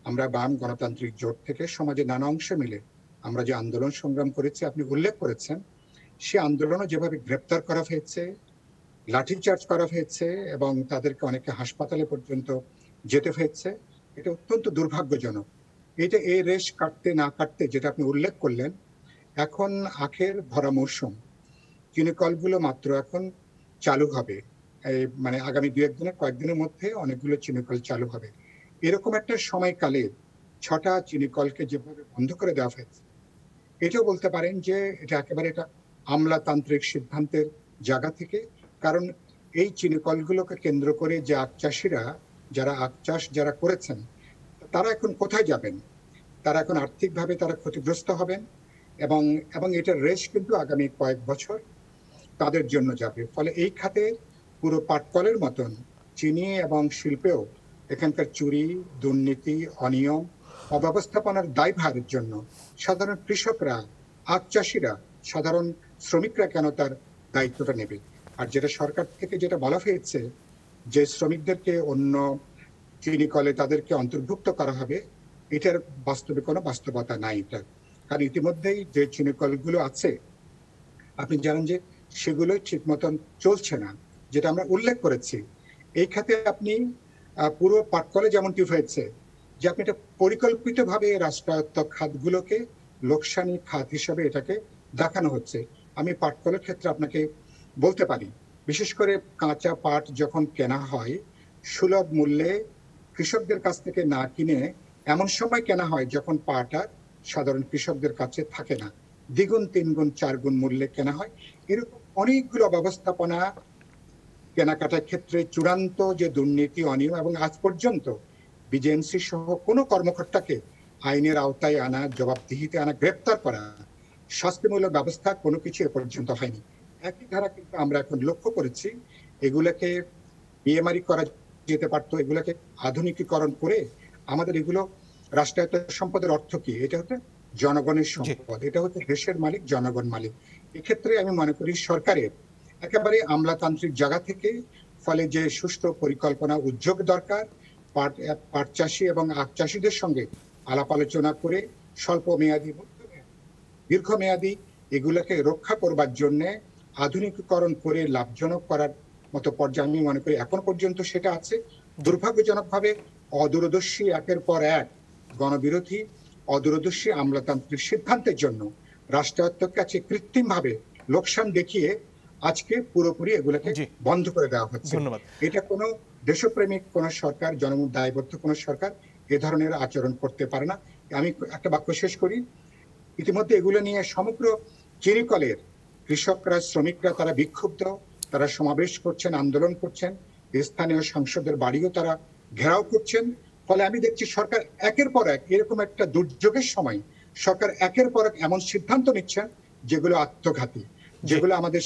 আমরা বাম গণতান্ত্রিক জোট থেকে সমাজে নানা অংশে মিলে আমরা যে আন্দোলন সংগ্রাম করেছি, আপনি উল্লেখ করেছেন, সে আন্দোলনও যেভাবে গ্রেপ্তার করা হয়েছে, লাঠিচার্জ করা হয়েছে এবং তাদেরকে অনেকে হাসপাতালে পর্যন্ত যেতে হয়েছে, এটা অত্যন্ত দুর্ভাগ্যজনক। এটা এই রেশ কাটতে না কাটতে, যেটা আপনি উল্লেখ করলেন, এখন আখের ভরা মৌসুম, চিনিকলগুলো মাত্র এখন চালু হবে, মানে আগামী কয়েকদিনের মধ্যে অনেকগুলো চিনিকল চালু হবে। এরকম একটা সময়কালে 6টা চিনিকলকে যেভাবে বন্ধ করে দেওয়া হয়েছে, এটাও বলতে পারেন যে এটা একেবারে এটা আমলাতান্ত্রিক সিদ্ধান্তের জায়গা থেকে। কারণ এই চিনিকলগুলোকে কেন্দ্র করে যে আখ চাষিরা, যারা আখ চাষ যারা করেছেন, তারা এখন কোথায় যাবেন? তারা এখন আর্থিকভাবে তারা ক্ষতিগ্রস্ত হবেন এবং এটার রেশ কিন্তু আগামী কয়েক বছর তাদের জন্য যাবে। ফলে এই খাতে পুরো পাটকলের মতন চিনি এবং শিল্পেও এখানকার চুরি, দুর্নীতি, অনিয়ম, অব্যবস্থাপনার দায়ভারের জন্য সাধারণ কৃষকরা, আখ চাষিরা, সাধারণ শ্রমিকরা কেন তার দায়িত্বটা নেবে? আর যেটা সরকার থেকে যেটা বলা হয়েছে যে শ্রমিকদেরকে অন্য চিনিকলে তাদেরকে অন্তর্ভুক্ত করা হবে, এটার বাস্তবে কোনো বাস্তবতা নাই এটা। কারণ ইতিমধ্যেই যে চিনিকলগুলো আছে, আপনি জানেন যে সেগুলো ঠিক মতন চলছে না, যেটা আমরা উল্লেখ করেছি। এই খাতে আপনি পুরো পাটকলে যেমনটি হয়েছে যে আপনি এটা পরিকল্পিতভাবে রাষ্ট্রায়ত্ত খাতগুলোকে লোকসানি খাত হিসাবে এটাকে দেখানো হচ্ছে। আমি পাটকলের ক্ষেত্রে আপনাকে বলতে পারি, বিশেষ করে কাঁচা পাট যখন কেনা হয় সুলভ মূল্যে কৃষকদের কাছ থেকে না কিনে এমন সময় কেনা হয় যখন পাট আর সাধারণ কৃষকদের কাছে থাকে না, 2 গুণ 3 গুণ 4 গুণ মূল্যে কেনা হয়। এরকম অনেকগুলো ব্যবস্থাপনা, কেনাকাটার ক্ষেত্রে চূড়ান্ত যে দুর্নীতি, অনিয়ম, এবং আজ পর্যন্ত বিজেএমসি সহ কোনো কর্মকর্তাকে আইনের আওতায় আনা, জবাবদিহিতে আনা, গ্রেপ্তার করা, শাস্তিমূলক ব্যবস্থা কোনো কিছু এ পর্যন্ত হয়নি। একই ধারা কিন্তু আমরা এখন লক্ষ্য করেছি, এগুলোকে বিএমআরই করা যেতে পারতো, এগুলোকে আধুনিকীকরণ করে আমাদের এগুলো রাষ্ট্রায়ত্ত সম্পদের অর্থ কি? এটা হচ্ছে জনগণের সম্পদ, এটা হচ্ছে দেশের মালিক, জনগণ মালিক। এক্ষেত্রে আমি মনে করি সরকারের একেবারে আমলাতান্ত্রিক জায়গা থেকে, ফলে যে সুষ্ঠু পরিকল্পনা, উদ্যোগ দরকার, পাট চাষি এবং আখ চাষিদের সঙ্গে আলাপ আলোচনা করে স্বল্প মেয়াদী, দীর্ঘমেয়াদী এগুলোকে রক্ষা করবার জন্য আধুনিকীকরণ করে লাভজনক করার মতো পর্যায়ে আমি মনে করি এখন পর্যন্ত সেটা আছে। দুর্ভাগ্যজনকভাবে অদূরদর্শী একের পর এক গণবিরোধী, অদূরদর্শী আমলাতান্ত্রিক সিদ্ধান্তের জন্য রাষ্ট্রায়ত্তের কাছে কৃত্রিমভাবে লোকসান দেখিয়ে আজকে পুরোপুরি এগুলোকে বন্ধ করে দেওয়া হচ্ছে। এটা কোনো দেশপ্রেমিক কোন সরকার, জনগণ দায়বদ্ধ কোন সরকার এ ধরনের আচরণ করতে পারে না। আমি একটা বাক্য শেষ করি, ইতিমধ্যে এগুলো নিয়ে সমগ্র চিনিকলের কৃষকরা, শ্রমিকরা তারা বিক্ষুব্ধ, তারা সমাবেশ করছেন, আন্দোলন করছেন, স্থানীয় সাংসদের বাড়িও তারা ঘেরাও করছেন। ফলে আমি দেখছি সরকার একের পর এক এরকম একটা দুর্যোগের সময় সরকার একের পর এক এমন সিদ্ধান্ত নিচ্ছেন যেগুলো আত্মঘাতী, যেগুলো আমাদের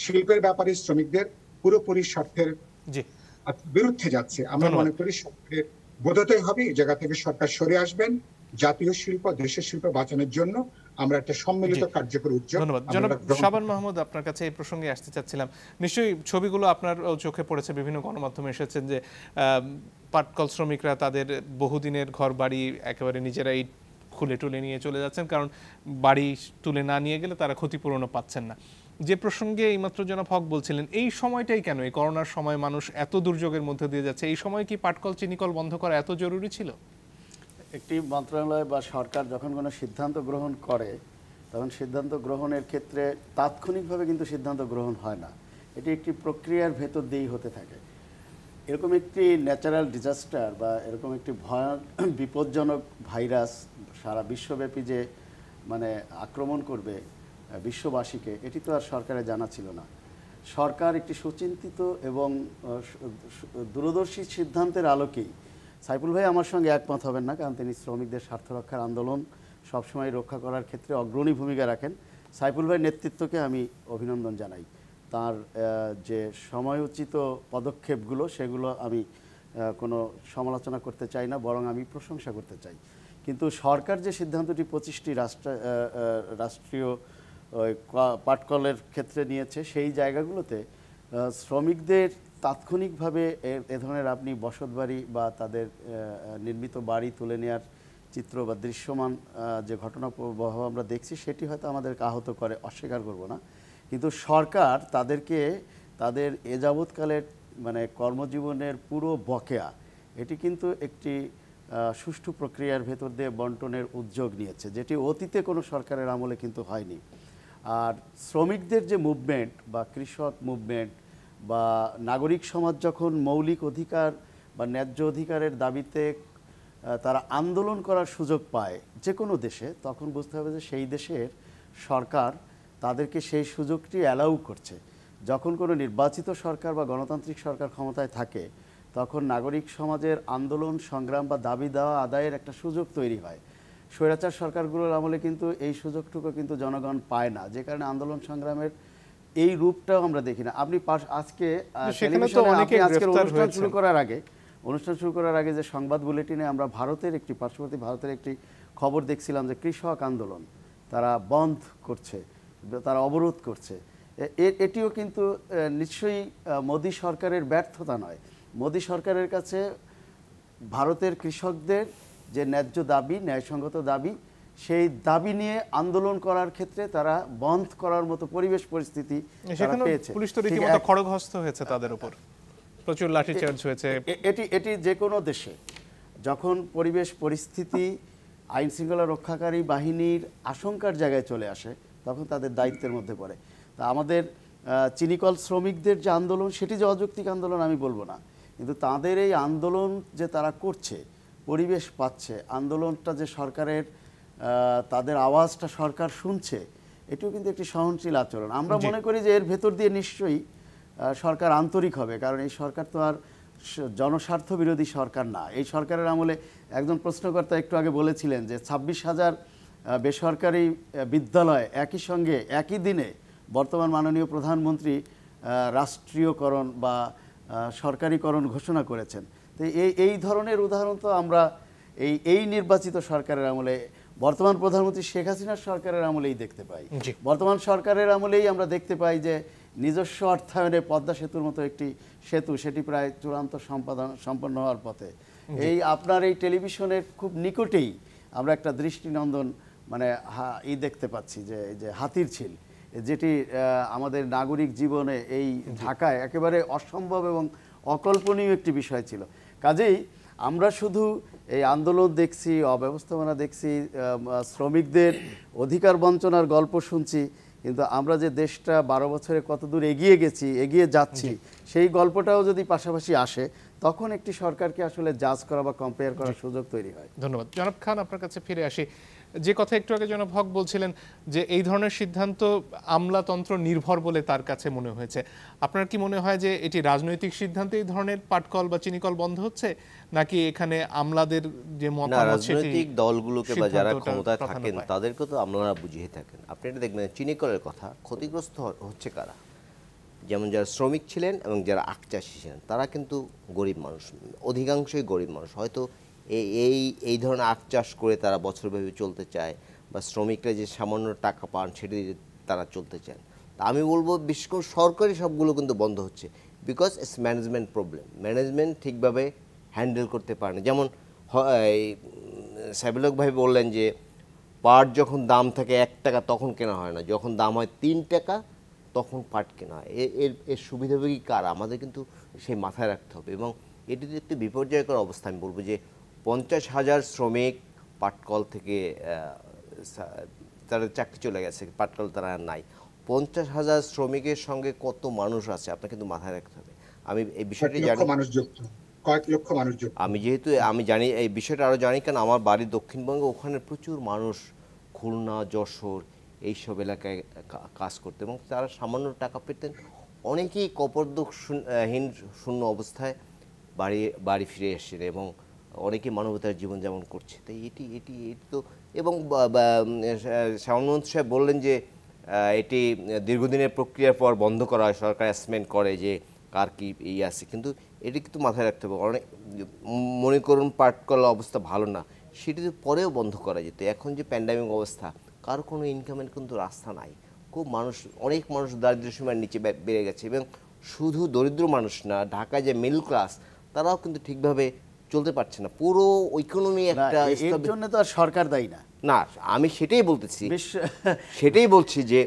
শিল্পের ব্যাপারে শ্রমিকদের পুরোপুরি স্বার্থের বিরুদ্ধে যাচ্ছে। আমরা মনে করি সরকারের বোধোদয় হবে, এই জায়গা থেকে সরকার সরে আসবেন, জাতীয় শিল্প দেশের শিল্প বাঁচানোর জন্য আমরা একটা সম্মিলিত কার্যকর উদ্যোগ। ধন্যবাদ। জনাব শাবান মাহমুদ, আপনার কাছে এই প্রসঙ্গে আসতে চাচ্ছিলাম, নিশ্চয়ই ছবিগুলো আপনার চোখে পড়েছে, বিভিন্ন গণমাধ্যমে এসেছেন যে পাটকল শ্রমিকরা তাদের বহুদিনের ঘর বাড়ি একেবারে নিজেরাই খুলে টুলে নিয়ে চলে যাচ্ছেন, কারণ বাড়ি তুলে না নিয়ে গেলে তারা ক্ষতিপূরণও পাচ্ছেন না। যে প্রসঙ্গে এইমাত্র জনাব হক বলছিলেন, এই সময়টাই কেন, এই করোনার সময় মানুষ এত দুর্যোগের মধ্যে দিয়ে যাচ্ছে, এই সময় কি পাটকল চিনিকল বন্ধ করা এত জরুরি ছিল? একটি মন্ত্রণালয় বা সরকার যখন কোনো সিদ্ধান্ত গ্রহণ করে তখন সিদ্ধান্ত গ্রহণের ক্ষেত্রে তাৎক্ষণিকভাবে কিন্তু সিদ্ধান্ত গ্রহণ হয় না, এটি একটি প্রক্রিয়ার ভেতর দিয়েই হতে থাকে। এরকম একটি ন্যাচারাল ডিজাস্টার বা এরকম একটি বিপজ্জনক ভাইরাস সারা বিশ্বব্যাপী যে মানে আক্রমণ করবে বিশ্ববাসীকে, এটি তো আর সরকারের জানা ছিল না। সরকার একটি সুচিন্তিত এবং দূরদর্শী সিদ্ধান্তের আলোকেই, সাইফুল ভাই আমার সঙ্গে একমত হবেন না, কারণ তিনি শ্রমিকদের স্বার্থ রক্ষার আন্দোলন সবসময় রক্ষা করার ক্ষেত্রে অগ্রণী ভূমিকা রাখেন। সাইফুল ভাইয়ের নেতৃত্বকে আমি অভিনন্দন জানাই, তার যে সময়োচিত পদক্ষেপগুলো সেগুলো আমি কোনো সমালোচনা করতে চাই না, বরং আমি প্রশংসা করতে চাই। কিন্তু সরকার যে সিদ্ধান্তটি 25টি রাষ্ট্রীয় পাটকলের ক্ষেত্রে নিয়েছে, সেই জায়গাগুলোতে শ্রমিকদের তাৎক্ষণিকভাবে এ ধরনের আপনি বসতবাড়ি বা তাদের নির্মিত বাড়ি তুলে নেওয়ার চিত্র বা দৃশ্যমান যে ঘটনা প্রবাহ আমরা দেখছি, সেটি হয়তো আমাদেরকে আহত করে, অস্বীকার করব না। কিন্তু সরকার তাদেরকে তাদের এ যাবৎকালের মানে কর্মজীবনের পুরো বকেয়া, এটি কিন্তু একটি সুষ্ঠু প্রক্রিয়ার ভেতর দিয়ে বন্টনের উদ্যোগ নিয়েছে, যেটি অতীতে কোনো সরকারের আমলে কিন্তু হয়নি। আর শ্রমিকদের যে মুভমেন্ট বা কৃষক মুভমেন্ট বা নাগরিক সমাজ যখন মৌলিক অধিকার বা ন্যায্য অধিকারের দাবিতে তারা আন্দোলন করার সুযোগ পায় যে কোনো দেশে, তখন বুঝতে হবে যে সেই দেশের সরকার তাদেরকে সেই সুযোগটি অ্যালাউ করছে। যখন কোনো নির্বাচিত সরকার বা গণতান্ত্রিক সরকার ক্ষমতায় থাকে, তখন নাগরিক সমাজের আন্দোলন সংগ্রাম বা দাবি দেওয়া আদায়ের একটা সুযোগ তৈরি হয়। স্বৈরাচার সরকারগুলোর আমলে কিন্তু এই সুযোগটুকু কিন্তু জনগণ পায় না, যে কারণে আন্দোলন সংগ্রামের এই রূপটাও আমরা দেখি না। আপনি আজকে অনুষ্ঠান শুরু করার আগে যে সংবাদ বুলেটিনে আমরা পার্শ্ববর্তী ভারতের একটি খবর দেখছিলাম যে কৃষক আন্দোলন তারা বন্ধ করছে, তারা অবরোধ করছে। এটিও কিন্তু নিশ্চয়ই মোদী সরকারের ব্যর্থতা নয়। মোদী সরকারের কাছে ভারতের কৃষকদের যে ন্যায্য দাবি, ন্যায়সঙ্গত দাবি, সেই দাবি নিয়ে আন্দোলন করার ক্ষেত্রে তারা বন্ধ করার মতো পরিবেশ পরিস্থিতি পেয়েছে। পুলিশ তো রীতিমতো খড়গহস্ত হয়েছে তাদের উপর, প্রচুর লাঠিচার্জ হয়েছে। এটি যে কোনো দেশে যখন পরিবেশ পরিস্থিতি আইন শৃঙ্খলা রক্ষাকারী বাহিনীর আশঙ্কার জায়গায় চলে আসে, তখন তাদের দায়িত্বের মধ্যে পড়ে। তা আমাদের চিনিকল শ্রমিকদের যে আন্দোলন, সেটি যে অযৌক্তিক আন্দোলন আমি বলবো না, কিন্তু তাদের এই আন্দোলন যে তারা করছে, পরিবেশ পাচ্ছে, আন্দোলনটা যে সরকারের তাদের আওয়াজটা সরকার শুনছে, এটিও কিন্তু একটি সহনশীল আচরণ। আমরা মনে করি যে এর ভেতর দিয়ে নিশ্চয়ই সরকার আন্তরিক হবে, কারণ এই সরকার তো আর জনস্বার্থ বিরোধী সরকার না। এই সরকারের আমলে একজন প্রশ্নকর্তা একটু আগে বলেছিলেন যে 26,000 বেসরকারি বিদ্যালয় একই সঙ্গে একই দিনে বর্তমান মাননীয় প্রধানমন্ত্রী রাষ্ট্রীয়করণ বা সরকারিকরণ ঘোষণা করেছেন। তো এই ধরনের উদাহরণ তো আমরা এই নির্বাচিত সরকারের আমলে, বর্তমান প্রধানমন্ত্রী শেখ হাসিনার সরকারের আমলেই দেখতে পাই। বর্তমান সরকারের আমলেই আমরা দেখতে পাই যে নিজস্ব অর্থায়নে পদ্মা সেতুর মতো একটি সেতু, সেটি প্রায় চূড়ান্ত সম্পন্ন হওয়ার পথে। আপনার এই টেলিভিশনের খুব নিকটেই আমরা একটা দৃষ্টিনন্দন মানে দেখতে পাচ্ছি যে হাতির ঝিল, যেটি আমাদের নাগরিক জীবনে এই ঢাকায় একেবারে অসম্ভব এবং অকল্পনীয় একটি বিষয় ছিল। কাজেই আমরা শুধু এই আন্দোলন দেখছি, অব্যবস্থাপনা দেখছি, শ্রমিকদের অধিকার বঞ্চনার গল্প শুনছি, কিন্তু আমরা যে দেশটা 12 বছরে কতদূর এগিয়ে যাচ্ছি, সেই গল্পটাও যদি পাশাপাশি আসে, তখন একটি সরকারকে আসলে জাজ করা বা কম্পেয়ার করার সুযোগ তৈরি হয়। ধন্যবাদ। জনাব খান, আপনার কাছে ফিরে আসি। যে কথা একটু আগে জনাব হক বলছিলেন যে এই ধরনের সিদ্ধান্ত আমলাতন্ত্র নির্ভর বলে তার কাছে মনে হয়েছে, আপনার কি মনে হয় যে এটি রাজনৈতিক সিদ্ধান্তে এই ধরনের পাটকল বা চিনিকল বন্ধ হচ্ছে, নাকি এখানে আমলাদের যে না, মতামত রাজনৈতিক দলগুলোকে বা যারা ক্ষমতায় থাকেন তাদেরকে তো আমলারা বুঝিয়ে থাকেন। আপনি এটা দেখবেন চিনিকলের কথা, ক্ষতিগ্রস্ত হচ্ছে কারা? যেমন যারা শ্রমিক ছিলেন এবং যারা আখ চাষি ছিলেন তারা কিন্তু গরিব মানুষ, অধিকাংশই গরিব মানুষ। হয়তো এই ধরনের আখ চাষ করে তারা বছরব্যাপী চলতে চায়, বা শ্রমিকরা যে সামান্য টাকা পান সেটি দিয়ে তারা চলতে চান। তা আমি বলবো বিশেষ করে সরকারি সবগুলো কিন্তু বন্ধ হচ্ছে, because it's management problem. Management ঠিকভাবে হ্যান্ডেল করতে পারে না। যেমন সাবিলক ভাই বললেন যে পাট যখন দাম থাকে 1 টাকা তখন কেনা হয় না, যখন দাম হয় 3 টাকা তখন পাট কেনা হয়। এর সুবিধাভোগী কারা? আমাদের কিন্তু সেই মাথায় রাখতে হবে। এবং এটি একটি বিপর্যয়কর অবস্থা। আমি বলবো যে 50,000 শ্রমিক পাটকল থেকে তাদের চাকরি চলে গেছে, পাটকল তারা আর নাই। 50,000 শ্রমিকের সঙ্গে কত মানুষ আছে আপনাকে কিন্তু মাথায় রাখতে হবে। আমি এই বিষয়টি জানি, কয়েক লক্ষ মানুষ যুক্ত। আমি জানি এই বিষয়টা আরও জানি, কারণ আমার বাড়ি দক্ষিণবঙ্গে, ওখানে প্রচুর মানুষ খুলনা, যশোর এইসব এলাকায় কাজ করতে, এবং তারা সামান্য টাকা পেতেন। অনেকেই কপর্দকহীন শূন্য অবস্থায় বাড়ি ফিরে এসেছেন এবং অনেকেই মানবতার জীবনযাপন করছে। তাই এটি তো, এবং শ্যামলমন্ত্রী সাহেব বললেন যে এটি দীর্ঘদিনের প্রক্রিয়ার পর বন্ধ করা হয়, সরকার অ্যাসেসমেন্ট করে যে কার কি আছে, কিন্তু এটি কিন্তু মাথায় রাখতে হবে। অনেক মনে করুন পাটকল অবস্থা ভালো না, সেটি তো পরেও বন্ধ করা যেত। এখন যে প্যান্ডামিক অবস্থা, কার কোনো ইনকামের কিন্তু রাস্তা নাই, খুব অনেক মানুষ দারিদ্র্য সীমার নিচে বেড়ে গেছে। এবং শুধু দরিদ্র মানুষ না, ঢাকায় যে মিডল ক্লাস তারাও কিন্তু ঠিকভাবে চলতে পারছে না। পুরো ইকোনমি একটা, এর জন্য তো আর সরকার দায়ী না। না, আমি সেটাই বলছি যে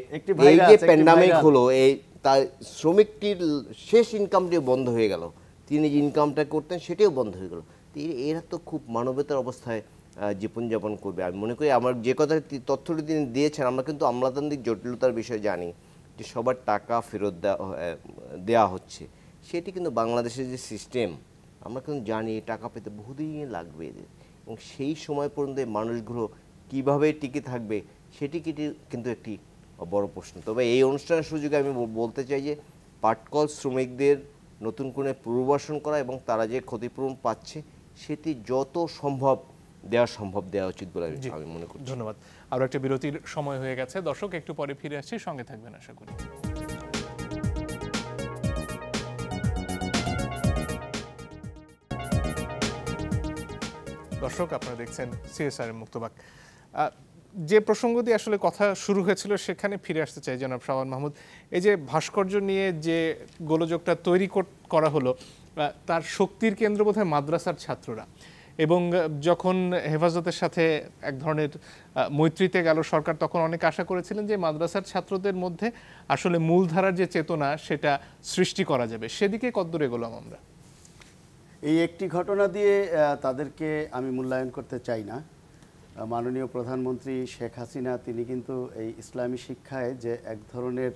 এই যে প্যান্ডামিক হলো, এই তার শ্রমিকটির শেষ ইনকামটি বন্ধ হয়ে গেল, তিনি যে ইনকামটা করতেন সেটাও বন্ধ হয়ে গেল। এরা তো খুব মানবতার অবস্থায় জীবনযাপন করবে। আমি মনে করি আমার যে কথা তথ্যটি তিনি দিয়েছেন, আমরা কিন্তু আমলাতান্ত্রিক জটিলতার বিষয়ে জানি যে সবার টাকা ফেরত দেওয়া হচ্ছে, সেটি কিন্তু বাংলাদেশের যে সিস্টেম আমরা কিন্তু জানি টাকা পেতে বহুদিন লাগবে এদের, এবং সেই সময় পর্যন্ত মানুষগুলো কিভাবে টিকে থাকবে সেটি কিন্তু একটি বড় প্রশ্ন। তবে এই অনুষ্ঠানের সুযোগে আমি বলতে চাই যে পাটকল শ্রমিকদের নতুন করে পুনর্বাসন করা এবং তারা যে ক্ষতিপূরণ পাচ্ছে সেটি যত সম্ভব দেওয়া উচিত বলে আমি মনে করি। ধন্যবাদ। আরও একটা বিরতির সময় হয়ে গেছে দর্শক, একটু পরে ফিরে আসছি, সঙ্গে থাকবেন আশা করি। দর্শক, আপনারা দেখছেন সিএসআর মুক্তবাক। যে প্রসঙ্গ দিয়ে আসলে কথা শুরু হয়েছিল সেখানে ফিরে আসতে চাই জনাব শাবান মাহমুদ। এই যে ভাস্কর্য নিয়ে যে গোলযোগটা তৈরি করা হলো, তার শক্তির কেন্দ্র বোধহয় মাদ্রাসার ছাত্ররা, এবং যখন হেফাজতের সাথে এক ধরনের মৈত্রীতে গেল সরকার, তখন অনেকে আশা করেছিলেন যে মাদ্রাসার ছাত্রদের মধ্যে আসলে মূলধারার যে চেতনা সেটা সৃষ্টি করা যাবে। সেদিকে কতদূর এগোলাম আমরা? এই একটি ঘটনা দিয়ে তাদেরকে আমি মূল্যায়ন করতে চাই না। মাননীয় প্রধানমন্ত্রী শেখ হাসিনা তিনি কিন্তু এই ইসলামী শিক্ষায় যে এক ধরনের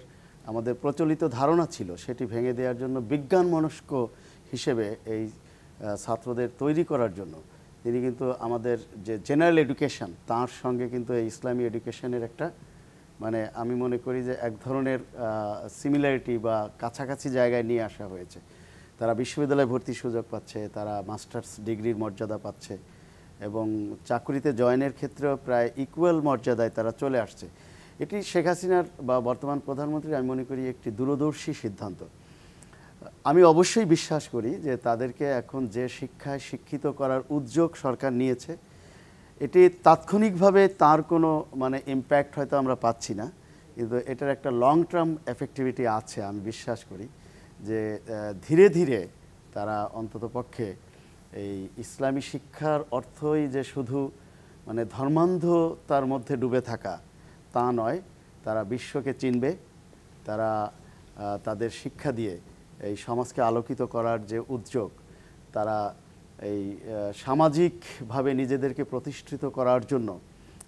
আমাদের প্রচলিত ধারণা ছিল সেটি ভেঙে দেওয়ার জন্য, বিজ্ঞান মনস্ক হিসেবে এই ছাত্রদের তৈরি করার জন্য তিনি কিন্তু আমাদের যে জেনারেল এডুকেশন তার সঙ্গে কিন্তু এই ইসলামী এডুকেশনের একটা আমি মনে করি যে এক ধরনের সিমিলারিটি বা কাছাকাছি জায়গায় নিয়ে আসা হয়েছে। তারা বিশ্ববিদ্যালয়ে ভর্তির সুযোগ পাচ্ছে, তারা মাস্টার্স ডিগ্রির মর্যাদা পাচ্ছে, এবং চাকরিতে জয়েনের ক্ষেত্রেও প্রায় ইকুয়াল মর্যাদায় তারা চলে আসছে। এটি শেখ হাসিনার বা বর্তমান প্রধানমন্ত্রীর আমি মনে করি একটি দূরদর্শী সিদ্ধান্ত। আমি অবশ্যই বিশ্বাস করি যে তাদেরকে এখন যে শিক্ষায় শিক্ষিত করার উদ্যোগ সরকার নিয়েছে, এটি তাৎক্ষণিকভাবে তার কোনো ইম্প্যাক্ট হয়তো আমরা পাচ্ছি না, কিন্তু এটার একটা লং টার্ম এফেক্টিভিটি আছে। আমি বিশ্বাস করি যে ধীরে ধীরে তারা অন্ততপক্ষে এই ইসলামী শিক্ষার অর্থই যে শুধু ধর্মান্ধতার মধ্যে ডুবে থাকা তা নয়, তারা বিশ্বকে চিনবে, তারা তাদের শিক্ষা দিয়ে এই সমাজকে আলোকিত করার যে উদ্যোগ, তারা এই সামাজিকভাবে নিজেদেরকে প্রতিষ্ঠিত করার জন্য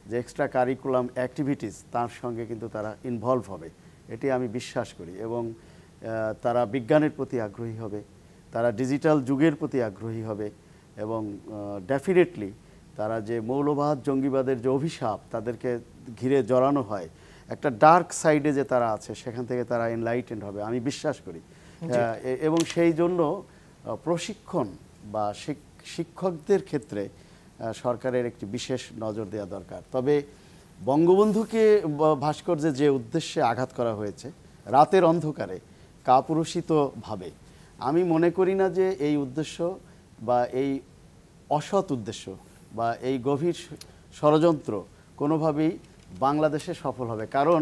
যে এক্সট্রা কারিকুলাম অ্যাক্টিভিটিস তার সঙ্গে কিন্তু তারা ইনভলভ হবে, এটি আমি বিশ্বাস করি। এবং তারা বিজ্ঞানের প্রতি আগ্রহী হবে, তারা ডিজিটাল যুগের প্রতি আগ্রহী হবে, এবং ডেফিনেটলি তারা যে মৌলবাদ জঙ্গিবাদের যে অভিশাপ তাদেরকে ঘিরে জড়ানো হয়, একটা ডার্ক সাইডে যে তারা আছে সেখান থেকে তারা এনলাইটেন্ড হবে আমি বিশ্বাস করি। এবং সেই জন্য প্রশিক্ষণ বা শিক্ষকদের ক্ষেত্রে সরকারের একটি বিশেষ নজর দেওয়া দরকার। তবে বঙ্গবন্ধুকে ভাস্কর্যে যে উদ্দেশ্যে আঘাত করা হয়েছে রাতের অন্ধকারে কাপুরুষিতভাবে, আমি মনে করি না যে এই উদ্দেশ্য বা এই অসৎ উদ্দেশ্য বা এই গভীর ষড়যন্ত্র কোনোভাবেই বাংলাদেশে সফল হবে। কারণ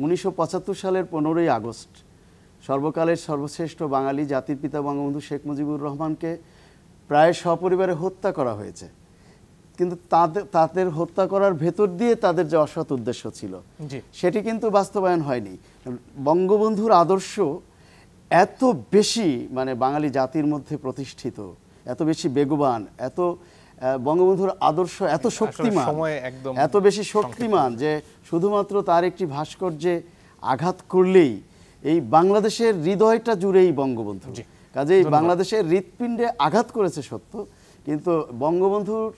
1975 সালের 15ই আগস্ট সর্বকালের সর্বশ্রেষ্ঠ বাঙালি জাতির পিতা বঙ্গবন্ধু শেখ মুজিবুর রহমানকে প্রায় সপরিবারে হত্যা করা হয়েছে, কিন্তু তাদের হত্যা করার ভেতর দিয়ে তাদের যে অসৎ উদ্দেশ্য ছিল সেটি কিন্তু বাস্তবায়ন হয়নি। বঙ্গবন্ধুর আদর্শ এত বেশি মানে বাঙালি জাতির মধ্যে প্রতিষ্ঠিত, এত বেশি বেগবান, এত বঙ্গবন্ধুর আদর্শ এত শক্তিমান, এত বেশি শক্তিমান যে শুধুমাত্র তার একটি ভাস্কর্যে আঘাত করলেই এই বাংলাদেশের হৃদয়টা জুড়েই বঙ্গবন্ধু, কাজেই বাংলাদেশের হৃৎপিণ্ডে আঘাত করেছে সত্য, কিন্তু বঙ্গবন্ধুর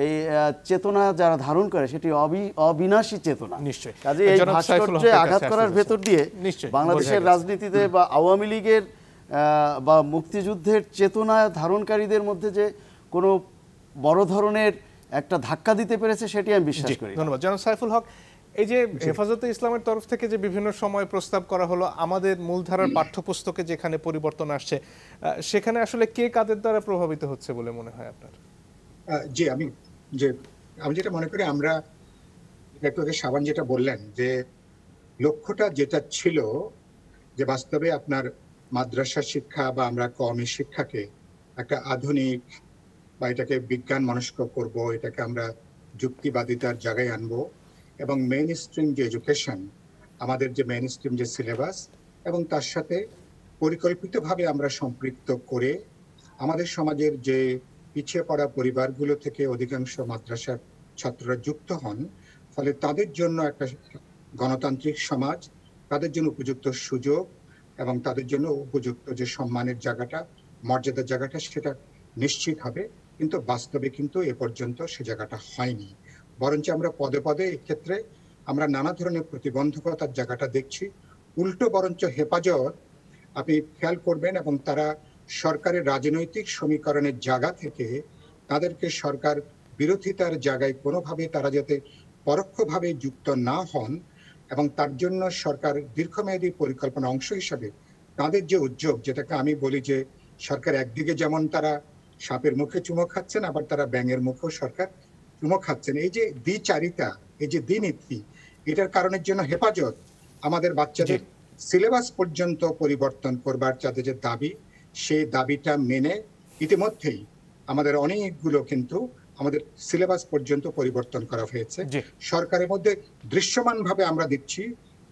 এই চেতনা যারা ধারণ করে সেটি অবিনাশী চেতনা। কাজে এই ভাস্কর্যে আঘাত করার ভেতর দিয়ে বাংলাদেশের রাজনীতিতে বা আওয়ামী লীগের বা মুক্তিযুদ্ধের চেতনা ধারণকারীদের মধ্যে যে কোনো বড় ধরনের একটা ধাক্কা দিতে পেরেছে সেটি আমি বিশ্বাস করি। ধন্যবাদ জনাব সাইফুল হক। এই যে হেফাজতে ইসলামের তরফ থেকে যে বিভিন্ন সময় প্রস্তাব করা হলো, আমাদের মূলধারার পাঠ্যপুস্তকে যেখানে পরিবর্তন আসছে, সেখানে আসলে কে কাদের দ্বারা প্রভাবিত হচ্ছে বলে মনে হয় আপনার? জি, আমি যেটা মনে করি, আমরা একটু আগে শাবান যেটা বললেন যে লক্ষ্যটা যেটা ছিল যে বাস্তবে আপনার মাদ্রাসা শিক্ষা বা আমরা কওমি শিক্ষাকে একটা আধুনিক বা এটাকে বিজ্ঞান মনস্ক করব, এটাকে আমরা যুক্তিবাদিতার জায়গায় আনবো এবং মেইন স্ট্রিম যে এডুকেশন, আমাদের যে মেইন স্ট্রিম যে সিলেবাস এবং তার সাথে পরিকল্পিতভাবে আমরা সম্পৃক্ত করে আমাদের সমাজের যে পিছিয়ে পড়া পরিবারগুলো থেকে অধিকাংশ মাদ্রাসার ছাত্ররা যুক্ত হন, ফলে তাদের জন্য একটা গণতান্ত্রিক সমাজ, তাদের জন্য উপযুক্ত সুযোগ এবং তাদের জন্য উপযুক্ত যে সম্মানের জায়গাটা, মর্যাদার জায়গাটা সেটা নিশ্চিত হবে। কিন্তু বাস্তবে কিন্তু এ পর্যন্ত সে জায়গাটা হয়নি, বরঞ্চ আমরা পদে পদে এক্ষেত্রে আমরা নানা ধরনের প্রতিবন্ধকতার জায়গাটা দেখছি। উল্টো বরঞ্চ হেফাজত আপনি খেয়াল করবেন এবং তারা সরকারের রাজনৈতিক সমীকরণের জায়গা থেকে তাদেরকে সরকার বিরোধিতার জায়গায় কোনোভাবে তারা যাতে পরোক্ষভাবে যুক্ত না হন এবং তার জন্য সরকার দীর্ঘমেয়াদী পরিকল্পনা অংশ হিসাবে তাদের যে উদ্যোগ, যেটাকে আমি বলি যে সরকার একদিকে যেমন তারা সাপের মুখে চুমো খাচ্ছেন, আবার তারা ব্যাঙের মুখেও সরকার চুমো খাচ্ছেন, এই যে দ্বিচারিতা, এই যে দ্বিনীতি, এটার কারণের জন্য হেফাজত আমাদের বাচ্চাদের সিলেবাস পর্যন্ত পরিবর্তন করবার যাতে যে দাবি, সেই দাবিটা মেনে ইতিমধ্যেই আমাদের অনেকগুলো কিন্তু আমাদের সিলেবাস পর্যন্ত পরিবর্তন করা হয়েছে। সরকারের মধ্যে দৃশ্যমানভাবে আমরা দেখছি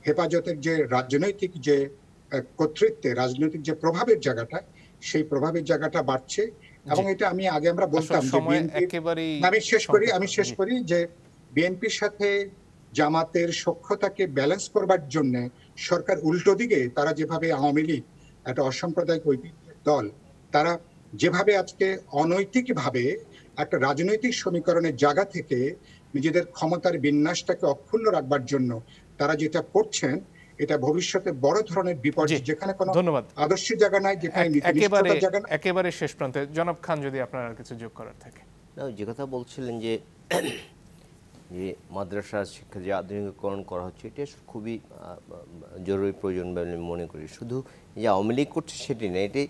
হেফাজতের যে রাজনৈতিক যে কর্তৃত্বে, রাজনৈতিক যে প্রভাবের জায়গাটা, সেই প্রভাবের জায়গাটা বাড়ছে। এবং এটা আমি আগে আমরা বলতাম আমি শেষ করি যে বিএনপির সাথে জামাতের সখ্যতাকে ব্যালেন্স করবার জন্য সরকার উল্টো দিকে তারা যেভাবে আওয়ামী লীগ একটা অসাম্প্রদায়িক ঐতিহ্যের দল, তারা যেভাবে আজকে অনৈতিকভাবে একটা রাজনৈতিক সমীকরণের জায়গা থেকে নিজেদের ক্ষমতার বিন্যাসটাকে অক্ষুণ্ণ রাখবার জন্য তারা যেটা করছেন, এটা ভবিষ্যতে বড় ধরনের বিপদ, যেখানে কোনো আদর্শের জায়গা নাই, যেখানে নীতিনিষ্ঠতার জায়গা নাই। একেবারে শেষ প্রান্তে জনাব খান, যদি আপনার আর কিছু যোগ করার থাকে। না, যে কথা বলছিলেন যে মাদ্রাসা শিক্ষা যে আধুনিকীকরণ করা হচ্ছে, এটা খুবই জরুরি প্রয়োজন বলে মনে করি। শুধু যে আওয়ামী লীগ করছে সেটি না, এটি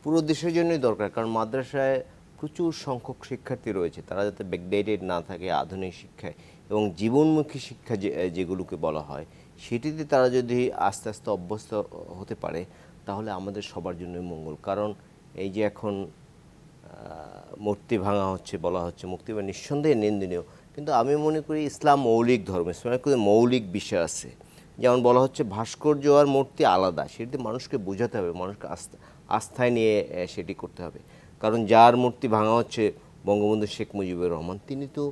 পুরো দেশের জন্যই দরকার। কারণ মাদ্রাসায় প্রচুর সংখ্যক শিক্ষার্থী রয়েছে, তারা যাতে ব্যাকডেটেড না থাকে আধুনিক শিক্ষায় এবং জীবনমুখী শিক্ষা যেগুলোকে বলা হয়, সেটিতে তারা যদি আস্তে আস্তে অভ্যস্ত হতে পারে তাহলে আমাদের সবার জন্যই মঙ্গল। কারণ এই যে এখন মূর্তি ভাঙা হচ্ছে, বলা হচ্ছে মুক্তি বা নিঃসন্দেহে নিন্দনীয়, কিন্তু আমি মনে করি ইসলাম মৌলিক ধর্ম, ইসলামের কোনো মৌলিক বিষয় আছে। যেমন বলা হচ্ছে ভাস্কর্য আর মূর্তি আলাদা, সেটিতে মানুষকে বোঝাতে হবে, মানুষকে আস্থায় নিয়ে সেটি করতে হবে। কারণ যার মূর্তি ভাঙা হচ্ছে বঙ্গবন্ধু শেখ মুজিবুর রহমান, তিনি তো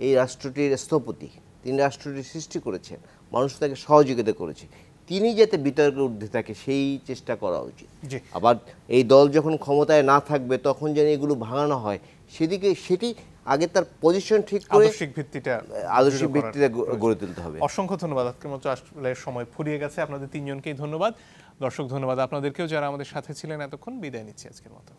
এই রাষ্ট্রটির স্থপতি, তিনি রাষ্ট্রটির সৃষ্টি করেছেন, মানুষ তাকে সহযোগিতা করেছে, তিনি যাতে বিতর্কের ঊর্ধ্বে থাকে সেই চেষ্টা করা উচিত। আবার এই দল যখন ক্ষমতায় না থাকবে তখন যেন এগুলো ভাঙানো হয়, সেটি আগে তার পজিশন ঠিক করে আদর্শিক ভিত্তিটা গড়ে তুলতে হবে। অসংখ্য ধন্যবাদ। আজকের মতো আসলে সময় ফুরিয়ে গেছে। আপনাদের তিনজনকেই ধন্যবাদ। দর্শক ধন্যবাদ আপনাদেরকেও যারা আমাদের সাথে ছিলেন এতক্ষণ। বিদায় নিচ্ছি আজকের মতো।